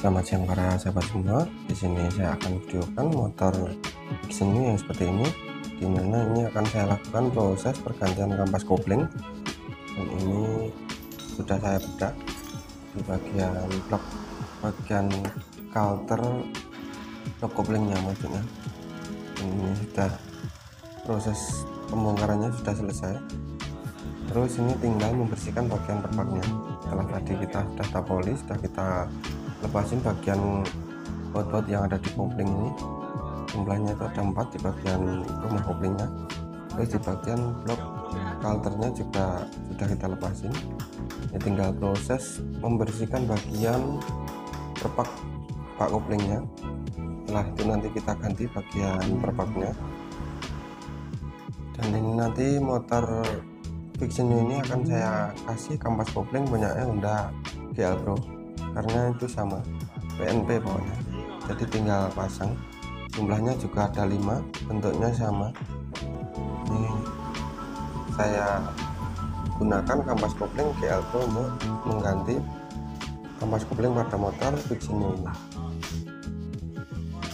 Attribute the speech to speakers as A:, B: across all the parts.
A: Selamat siang para sahabat semua. Di sini saya akan videokan motor Xenyu yang seperti ini, dimana ini akan saya lakukan proses pergantian kampas kopling. Dan ini sudah saya bedah di bagian blok, bagian coulter blok koplingnya maksudnya. Dan ini sudah proses pembongkarannya sudah selesai. Terus ini tinggal membersihkan bagian perpaknya. Setelah tadi kita sudah tapoli, sudah kita lepasin bagian baut-baut yang ada di kopling ini. Jumlahnya itu ada 4 di bagian rumah koplingnya. Terus di bagian blok coulternya juga sudah kita lepasin. Ini tinggal proses membersihkan bagian perpak pak koplingnya. Setelah itu nanti kita ganti bagian perpaknya. Dan ini nanti motor Xenyu ini akan saya kasih kampas kopling punyanya Honda GL Pro, karena itu sama PNP pokoknya. Jadi tinggal pasang, jumlahnya juga ada 5, bentuknya sama. Ini saya gunakan kampas kopling GL Pro untuk mengganti kampas kopling pada motor Xenyu ini.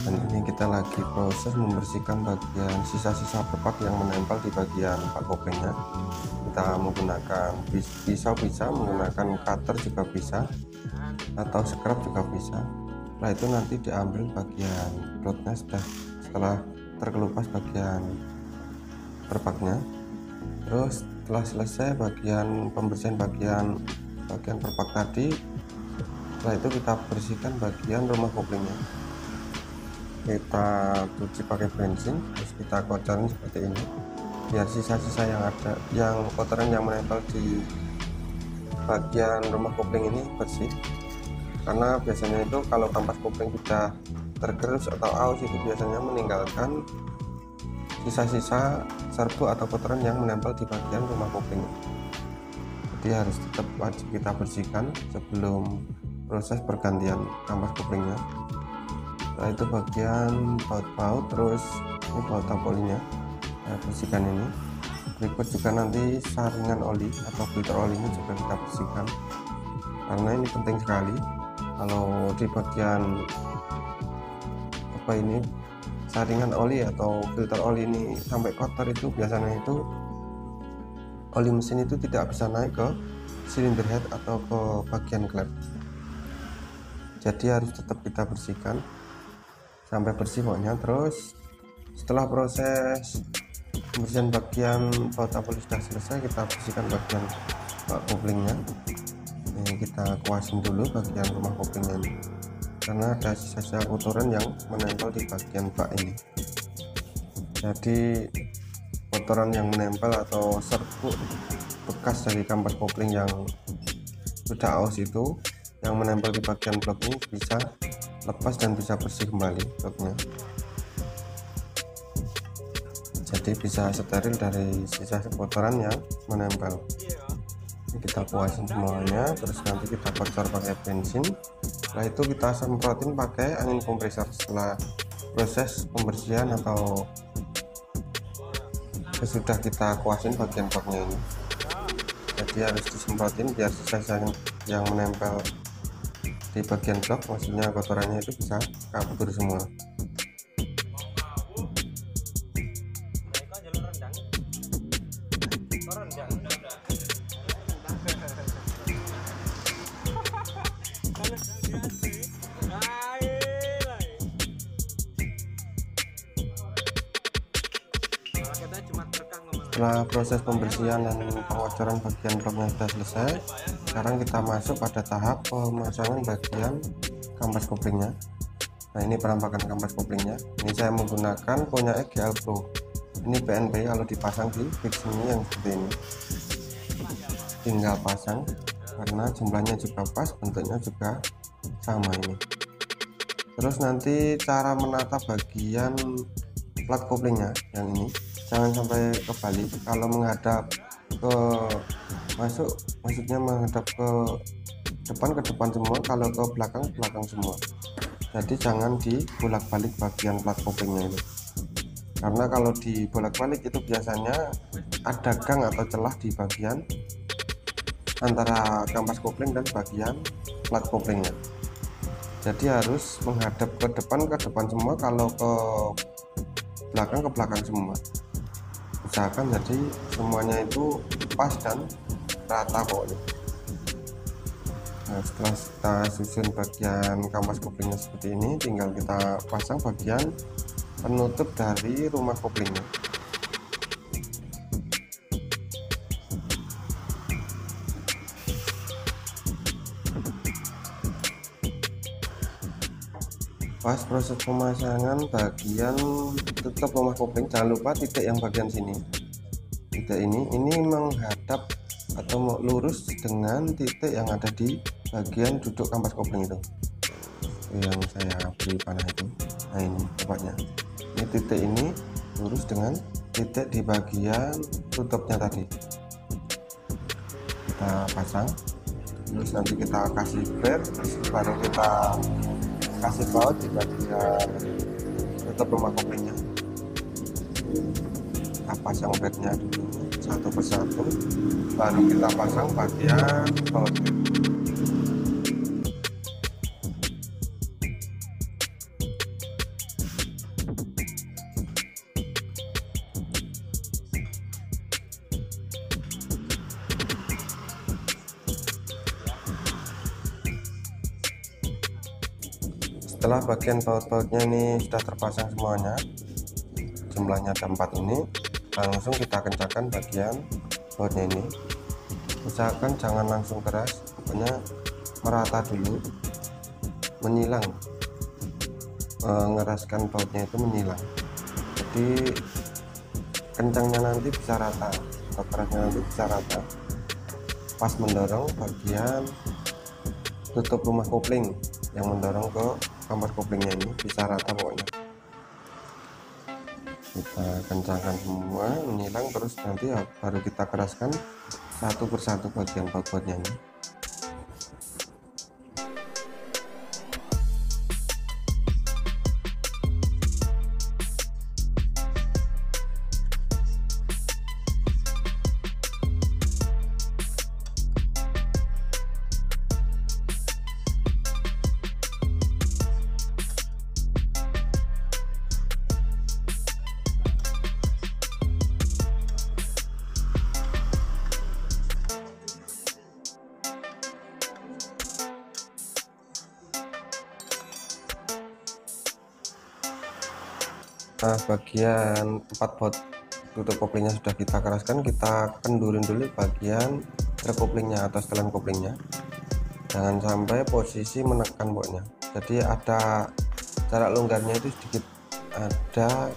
A: Dan ini kita lagi proses membersihkan bagian sisa-sisa perpak yang menempel di bagian pak koplingnya. Kita menggunakan pisau bisa, menggunakan cutter juga bisa, atau scrap juga bisa. Setelah itu nanti diambil bagian bautnya setelah terkelupas bagian perpaknya. Terus setelah selesai bagian pembersihan bagian perpak tadi, setelah itu kita bersihkan bagian rumah koplingnya. Kita cuci pakai bensin, terus kita kocorin seperti ini biar sisa-sisa yang ada, yang kotoran yang menempel di bagian rumah kopling ini bersih. Karena biasanya itu kalau kampas kopling sudah tergerus atau aus itu biasanya meninggalkan sisa-sisa serbu atau kotoran yang menempel di bagian rumah kopling. Jadi harus tetap wajib kita bersihkan sebelum proses pergantian kampas koplingnya. Setelah itu bagian baut-baut, terus ini baut tapolinya saya bersihkan ini. Berikut juga nanti saringan oli atau filter olinya juga kita bersihkan, karena ini penting sekali. Kalau di bagian ini saringan oli atau filter oli ini sampai kotor, itu biasanya itu oli mesin itu tidak bisa naik ke silinder head atau ke bagian klep. Jadi harus tetap kita bersihkan sampai bersih pokoknya. Terus setelah proses pembersihan bagian baut tapoli sudah selesai, kita bersihkan bagian pak koplingnya. Ini kita kuasin dulu bagian rumah koplingnya ini, karena ada sisa-sisa kotoran yang menempel di bagian bak ini. Jadi kotoran yang menempel atau serbuk bekas dari kampas kopling yang sudah aus itu yang menempel di bagian blok ini bisa lepas dan bisa bersih kembali bloknya. Jadi bisa steril dari sisa kotoran yang menempel. Ini kita puasin semuanya, terus nanti kita kocor pakai bensin. Setelah itu kita semprotin pakai angin kompresor setelah proses pembersihan atau sesudah kita kuasin bagian bloknya ini. Jadi harus disemprotin biar sisa yang menempel di bagian blok, maksudnya kotorannya itu bisa kabur semua. Setelah proses pembersihan dan pengocoran bagian bloknya sudah selesai, sekarang kita masuk pada tahap pemasangan bagian kampas koplingnya. Nah, ini penampakan kampas koplingnya. Ini saya menggunakan punya GL Pro. Ini PNP, kalau dipasang di Xenyu yang seperti ini. Tinggal pasang, karena jumlahnya juga pas, bentuknya juga sama ini. Terus nanti cara menata bagian plat koplingnya yang ini, jangan sampai kebalik. Kalau menghadap ke maksudnya menghadap ke depan semua, kalau ke belakang semua. Jadi jangan dibolak-balik bagian plat koplingnya ini, karena kalau dibolak-balik itu biasanya ada gang atau celah di bagian antara kampas kopling dan bagian plat koplingnya. jadi harus menghadap ke depan semua, kalau ke belakang semua. Usahakan jadi semuanya itu pas dan rata pokoknya. Nah, setelah kita susun bagian kampas koplingnya seperti ini, tinggal kita pasang bagian penutup dari rumah koplingnya. Pas proses pemasangan bagian tutup rumah kopling, jangan lupa titik yang bagian sini, titik ini menghadap atau lurus dengan titik yang ada di bagian duduk kampas kopling itu yang saya beri panah itu. Nah, ini tepatnya, ini titik ini lurus dengan titik di bagian tutupnya tadi. Kita pasang, terus nanti kita kasih bar, baru kita kasih baut di bagian tutup rumah koplingnya. Kita pasang barnya dulu satu persatu, baru kita pasang bagian baut. Setelah bagian baut-bautnya ini sudah terpasang semuanya, jumlahnya ada 4 ini, langsung kita kencangkan bagian bautnya ini. Usahakan jangan langsung keras, pokoknya merata dulu, menyilang, mengeraskan bautnya itu menyilang, jadi kencangnya nanti bisa rata atau kerasnya nanti bisa rata. Pas mendorong bagian tutup rumah kopling yang mendorong ke kampas koplingnya ini bisa rata pokoknya. Kita kencangkan semua, menyilang, terus nanti ya baru kita keraskan satu persatu bagian baut-bautnya ini. Nah, bagian 4 baut tutup koplingnya sudah kita keraskan, kita kendurin dulu bagian truk koplingnya atau setelan koplingnya, jangan sampai posisi menekan pokoknya. Jadi ada jarak longgarnya itu sedikit, ada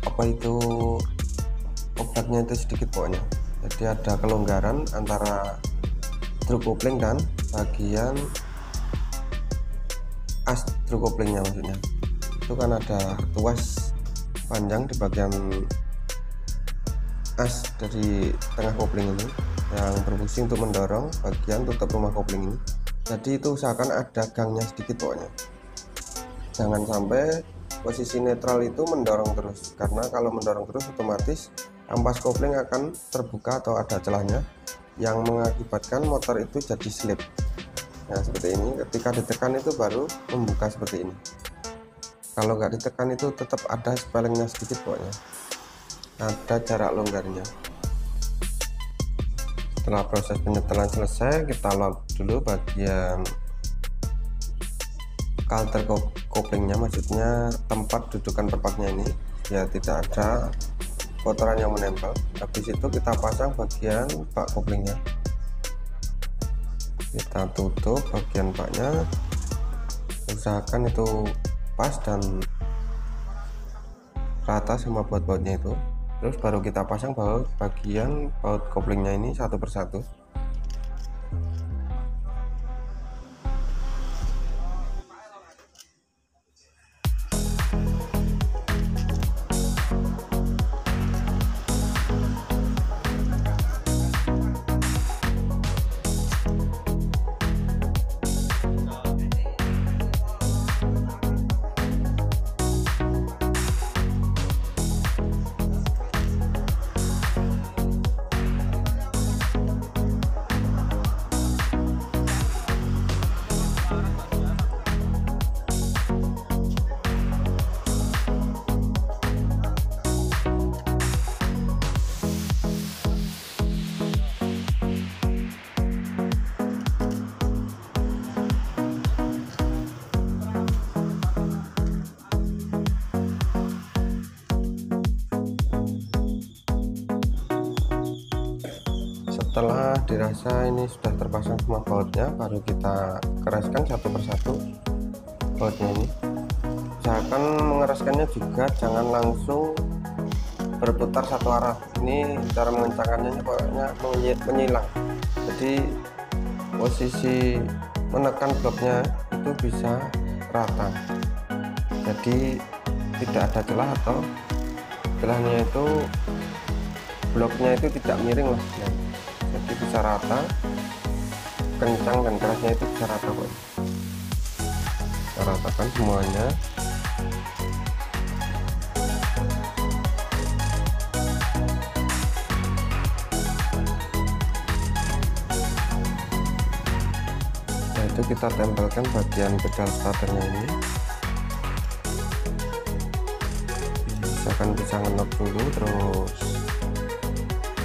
A: apa itu obatnya itu sedikit pokoknya. Jadi ada kelonggaran antara truk kopling dan bagian as truk koplingnya, maksudnya itu kan ada tuas panjang di bagian as dari tengah kopling ini yang berfungsi untuk mendorong bagian tutup rumah kopling ini. Jadi itu usahakan ada gangnya sedikit pokoknya, jangan sampai posisi netral itu mendorong terus, karena kalau mendorong terus otomatis kampas kopling akan terbuka atau ada celahnya yang mengakibatkan motor itu jadi slip. Nah, seperti ini, ketika ditekan itu baru membuka seperti ini. Kalau nggak ditekan itu tetap ada spellingnya sedikit pokoknya, ada jarak longgarnya. Setelah proses penyetelan selesai, kita load dulu bagian kalter koplingnya, maksudnya tempat dudukan tepatnya ini ya tidak ada kotoran yang menempel. Habis itu kita pasang bagian bak koplingnya, kita tutup bagian baknya, usahakan itu pas dan rata sama baut-bautnya itu. Terus baru kita pasang bagian baut koplingnya ini satu persatu. Setelah dirasa ini sudah terpasang semua bautnya, baru kita keraskan satu persatu bautnya ini. Usahakan mengeraskannya juga jangan langsung berputar satu arah. Ini cara mengencangkannya pokoknya menyilang, jadi posisi menekan bloknya itu bisa rata, jadi tidak ada celah atau celahnya itu bloknya itu tidak miring lah, jadi bisa rata, kencang dan kerasnya itu bisa rata kok. Kita ratakan semuanya. Nah, itu kita tempelkan bagian pedal starternya ini. Misalkan bisa ngenop dulu, terus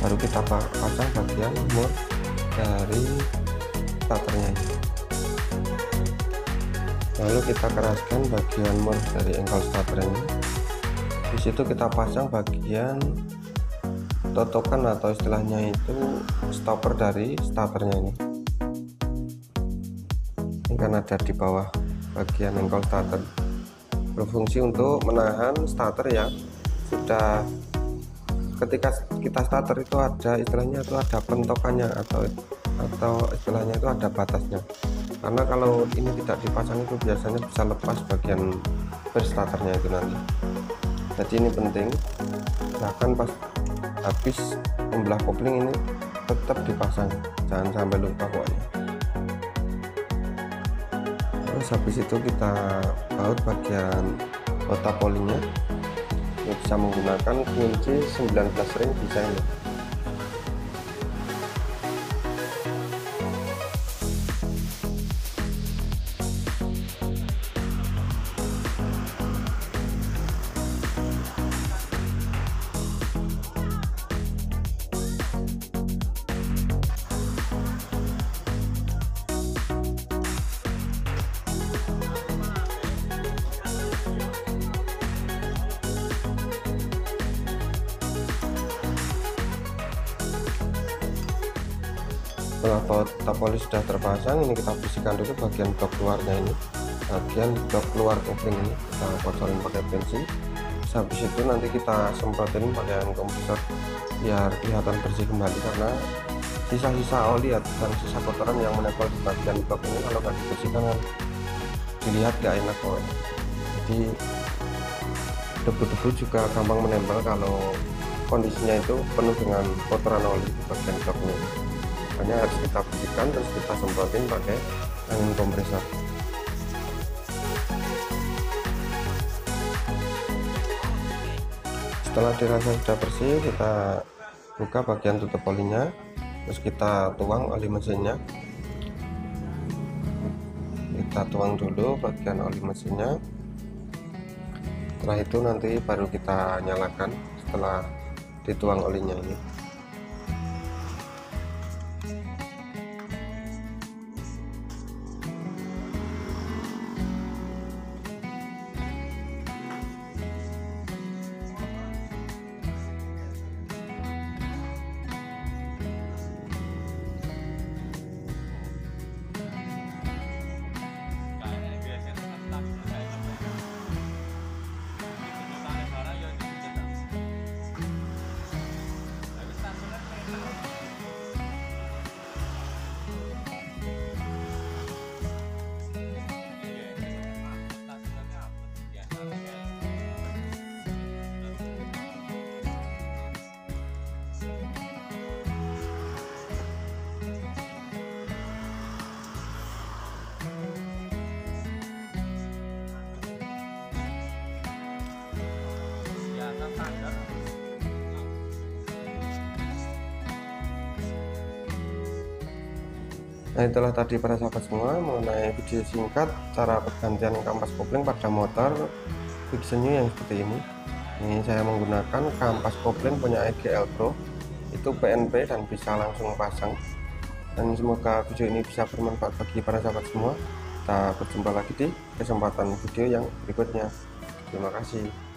A: baru kita pasang bagian mur dari starternya ini. Lalu kita keraskan bagian mur dari engkol starter ini. Di situ kita pasang bagian totokan atau istilahnya itu stopper dari starternya ini. Ini kan ada di bawah bagian engkol starter, berfungsi untuk menahan starter yang sudah, ketika kita starter itu ada istilahnya itu ada pentokannya atau istilahnya itu ada batasnya, karena kalau ini tidak dipasang itu biasanya bisa lepas bagian starternya itu nanti. Jadi ini penting, bahkan pas habis membelah kopling ini tetap dipasang, jangan sampai lupa pokoknya. Terus habis itu kita baut bagian kotak polinya. Ini bisa menggunakan kunci 19 ring bisa ini. Setelah baut tapoli sudah terpasang, ini kita bersihkan dulu bagian blok luarnya ini, bagian blok luar kopling ini kita kocorin pakai pensil. Habis itu nanti kita semprotin pakai kompresor biar kelihatan bersih kembali, karena sisa-sisa oli dan sisa kotoran yang menempel di bagian blok ini kalau nggak dibersihkan kan dilihat gak enak kok. Jadi debu-debu juga gampang menempel kalau kondisinya itu penuh dengan kotoran oli di bagian blok ini. Makanya harus kita bersihkan, terus kita semprotin pakai angin kompresor. Setelah dirasa sudah bersih, kita buka bagian tutup olinya, terus kita tuang oli mesinnya. Kita tuang dulu bagian oli mesinnya, setelah itu nanti baru kita nyalakan setelah dituang olinya ini. Nah, itulah tadi para sahabat semua mengenai video singkat cara pergantian kampas kopling pada motor Vixion New yang seperti ini. Ini saya menggunakan kampas kopling punya EGL Pro, itu PNP dan bisa langsung pasang. Dan semoga video ini bisa bermanfaat bagi para sahabat semua. Kita berjumpa lagi di kesempatan video yang berikutnya. Terima kasih.